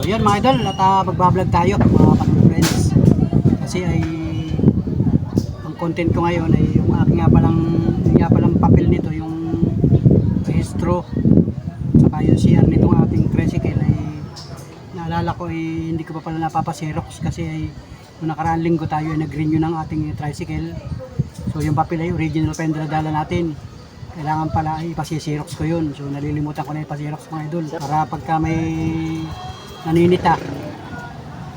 So yan mga idol, at magbablog tayo mga friends. Kasi ay ang content ko ngayon ay yung aking nga palang papel nito, yung rehistro saka yung CR nitong ating tricycle ay naalala ko ay hindi ko pa pala napapasirox kasi ay nung nakaraang linggo tayo ay nag-renew ng ating tricycle. So yung papel ay original pa yung dala natin, kailangan pala ay ipasirox ko yun. So nalilimutan ko na ipasirox mga idol para pagka may naninita,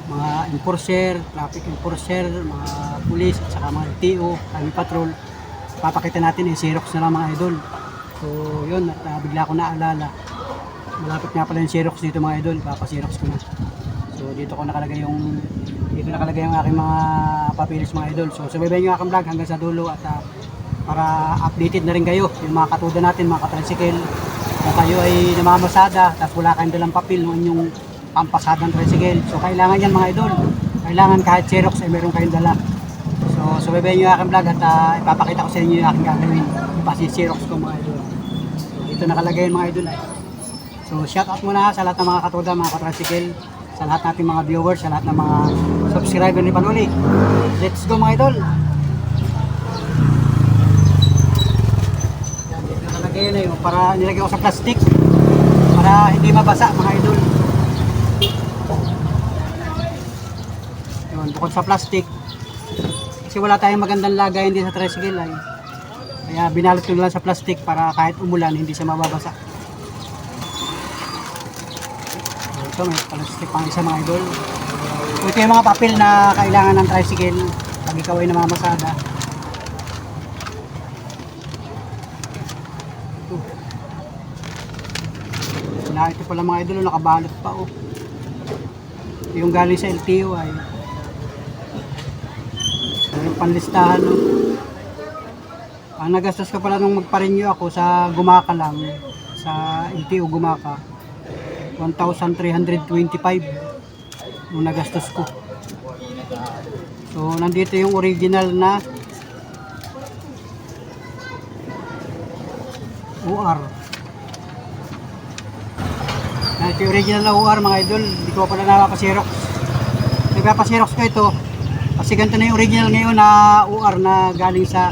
mga enforcer, traffic enforcer, mga pulis at saka mga LTO, kami patrol, papakita natin i-xerox na lang mga idol. So yun, at bigla ko naalala, malapit nga pala yung xerox dito mga idol, papaxerox ko na. So dito nakalagay yung aking mga papilis mga idol. So subaybayan nyo aking vlog hanggang sa dulo at para updated na rin kayo yung mga katuda natin, mga katricycle. Kung kayo ay namamasada tapos wala kayong dalang papel ng inyong pampasadang tricycle, so kailangan yan mga idol, kailangan kahit xerox ay meron kayong dala. So subaybayan nyo yung aking vlog at ipapakita ko sa inyo yung aking gagawin, ipasi-xerox ko mga idol. So dito nakalagay yung mga idol ay. So shout out muna sa lahat ng mga katuda, mga katricycle, sa lahat nating mga viewers, sa lahat ng mga subscriber ni Panuli. Let's go mga idol. Yan, dito nakalagay yun ay para nilagay ko sa plastic para hindi mabasa mga idol. Yun, bukod sa plastic kasi wala tayong magandang lagayan din sa tricycle ay, kaya binalot ko lang sa plastic para kahit umulan hindi siya mababasa. So, ito may plastic pang isa mga idol. So, ito yung mga papel na kailangan ng tricycle pag ikaw ay namamasada. Ito pala mga idol, nakabalot pa oh. Yung galing sa LTO ay yung panlistahan no. Ang nagastos ko pala nung magpa-renew ako sa Gumaka lang, sa LTO Gumaka, 1,325 nung nagastos ko. So nandito yung original na OR. Ito yung original na OR mga idol, hindi ko pala napapasirox. Nagpapasirox ko ito kasi ganito na yung original ngayon na OR na galing sa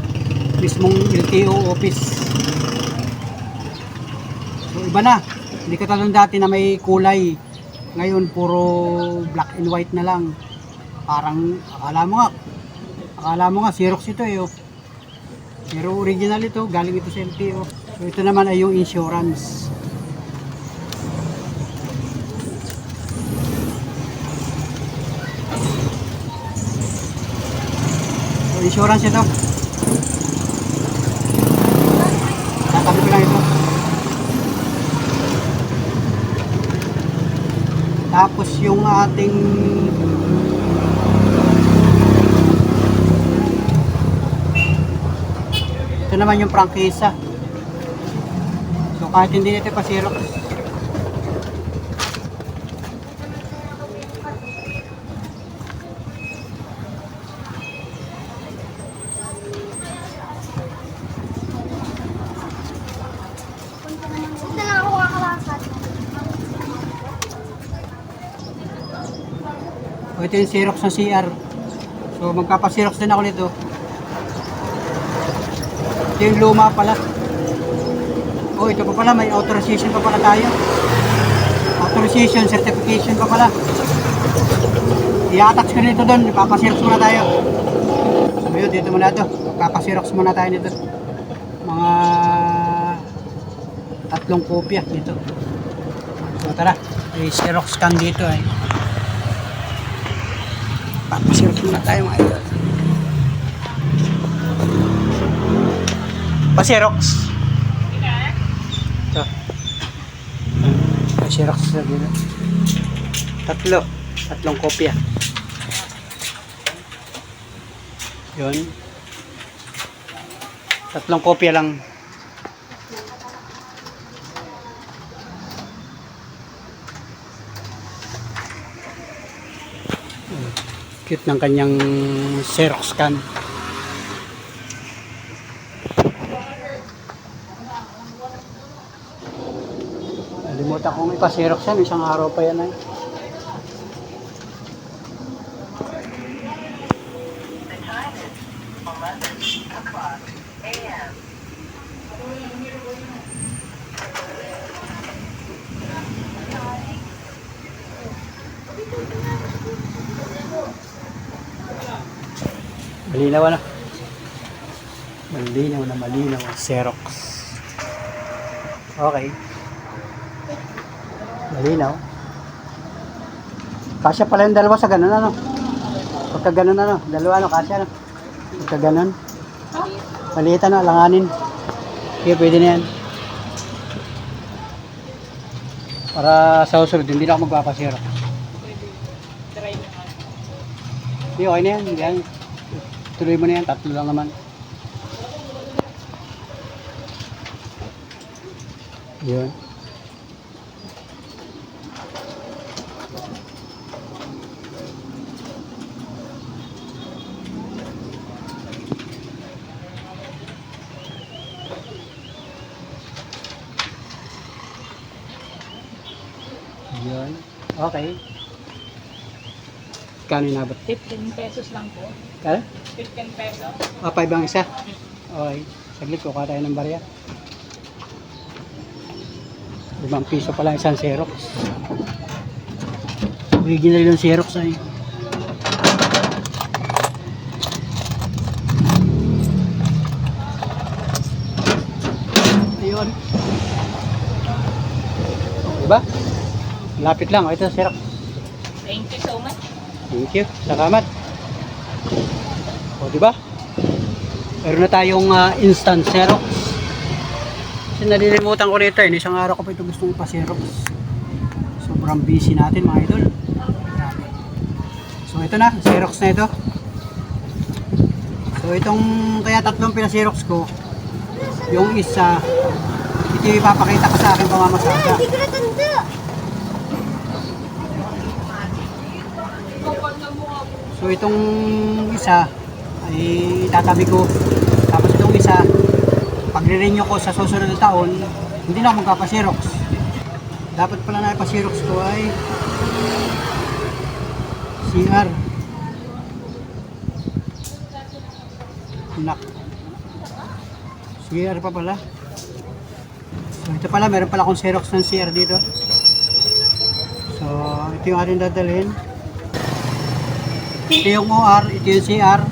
mismong LTO office. So iba na, hindi katulad dati na may kulay, ngayon puro black and white na lang. Parang akala mo nga Xerox ito eh oh. Pero original ito, galing ito sa LTO. So ito naman ay yung insurance. Insurance ito. Tatabi ko lang ito. Tapos yung ating ito naman yung prangkisa. So kahit hindi ito pa Xerox, ito yung Xerox ng CR. So magpapa-Xerox din ako nito. Ito yung luma pala. Oh, ito pa pala, may authorization pa pala tayo. Authorization, certification pa pala. I-attach ko nito doon, ipapa-Xerox muna tayo. So yun, dito muna ito. Magpapa-Xerox muna tayo nito. Mga 3 kopya dito. So tara, i-Xerox scan dito ay. Papasirox muna tayo mga idol. Pasirox. Ito. Pasirox na dito. 3 kopya. Yun. 3 kopya lang. Cute ng kanyang Xerox scan. Nalimutan kong ipa-Xerox yan, isang araw pa yan ay. Malinaw na. Malinaw na malinaw ang Xerox. Okay. Malinaw. Kasya pala yung dalawa sa ganun ano. Pagka ganun ano, dalawa ano, kasya ano. Pagka ganun. Maliit ano, alanganin. Okay, pwede na yan. Para sa usunod, hindi na ako magpapasira. Try mo nga. Hindi, okay na yan. Yan. Tuloy mo na yan, 3 lang naman. Yun. Yun. Okay. Kano inabot? 15 pesos lang po. Kano? 15 pesos. 5 ang isa? Okay. Saglit, kuha tayo ng barya. 5 piso pala isang Xerox. Original yung Xerox ay. Ayun. Diba? Lapit lang. Ito Xerox. Thank you so much. Thank you. Salamat. O, diba? Meron na tayong instant Xerox. Kasi nalilimutan ko nito eh. Isang araw ko pa ito gustong ipa-Xerox. Sobrang busy natin mga idol. Grabe. So, ito na. Xerox na ito. So, itong kaya 3 pina-Xerox ko. Yung isa, ito yung ipapakita ko sa akin pamamasada. So itong isa ay itatabi ko. Tapos itong isa, pagre-renew ko sa susunod na taon, hindi na ako magpapa-Xerox. Dapat pala na ipa-Xerox ko ay CR. Nak. CR pa pala. So ito pala, meron pala akong Xerox ng CR dito. So ito yung ating dadalhin. Ito yung OR, ito yung CR.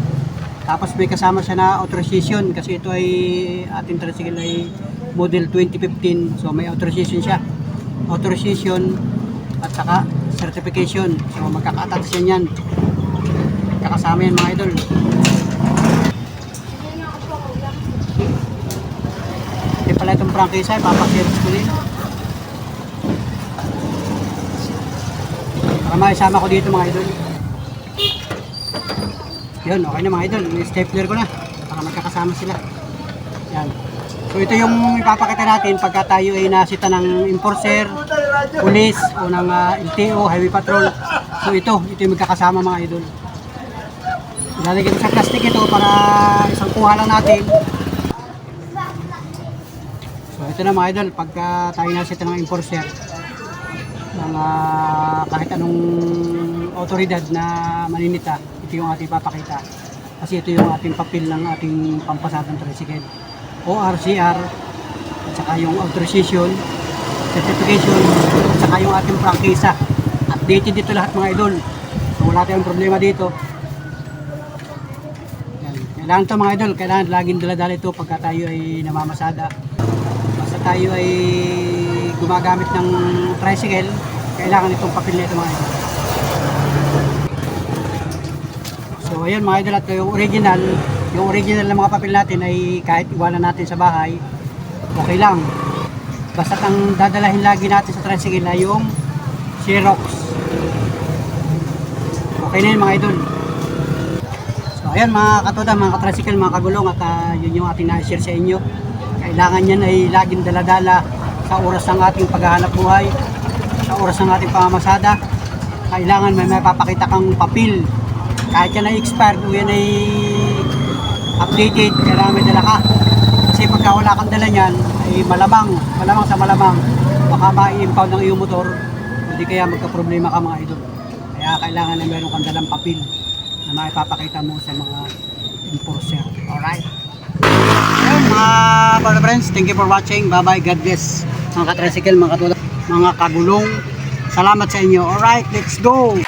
Tapos may kasama siya na authorization kasi ito ay ating tricycle ay model 2015. So may authorization siya. Authorization at saka certification. So magkaka-attach yan. Kakasama yan mga idol. Ito pala itong prangkisa, ipapaxerox ko din. Para maisama ko dito mga idol. Yun, okay na mga idol. I-stapler ko na para magkakasama sila. Yan. So ito yung ipapakita natin pagka tayo ay nasita ng enforcer, police o ng LTO, highway patrol. So ito yung magkakasama mga idol. Ilalagay ko sa plastic ito para isang kuha lang natin. So ito na mga idol, pagka tayo nasita ng enforcer, ng kahit anong otoridad na maninita, ito yung ating papakita kasi ito yung ating papel ng ating pampasadang tricycle, ORCR at saka yung authorization, certification at saka yung ating prangkisa. Updated dito lahat mga idol, so wala tayong problema dito. Yan. Kailangan to mga idol, kailangan laging dala-dala ito pagka tayo ay namamasada. Basta tayo ay gumagamit ng tricycle, kailangan itong papel nito mga idol. So ayan mga idol, at yung original na mga papel natin ay kahit iwanan natin sa bahay, okay lang. Basta ang dadalahin lagi natin sa tricycle ay yung Xerox. Okay na yun mga idol. So ayan mga katoda, mga katricycle, mga kagulong, at yun yung ating na-share sa inyo. Kailangan yan ay laging daladala sa oras ng ating paghahanap buhay, sa oras ng ating pamamasada. Kailangan may mapapakita kang papel. Kahit yan ay expired o yan ay updated, kailangan may dala ka. Kasi pagka wala kang dala niyan, ay malamang sa malamang, baka ma-impound ng iyong motor, hindi kaya magka-problema ka mga idol. Kaya kailangan na meron kang dalang papel na maipapakita mo sa mga enforcer. Alright? Ayun mga friends, thank you for watching. Bye bye, God bless. Mga katricycle, mga katulad, mga kagulong, salamat sa inyo. Alright, let's go!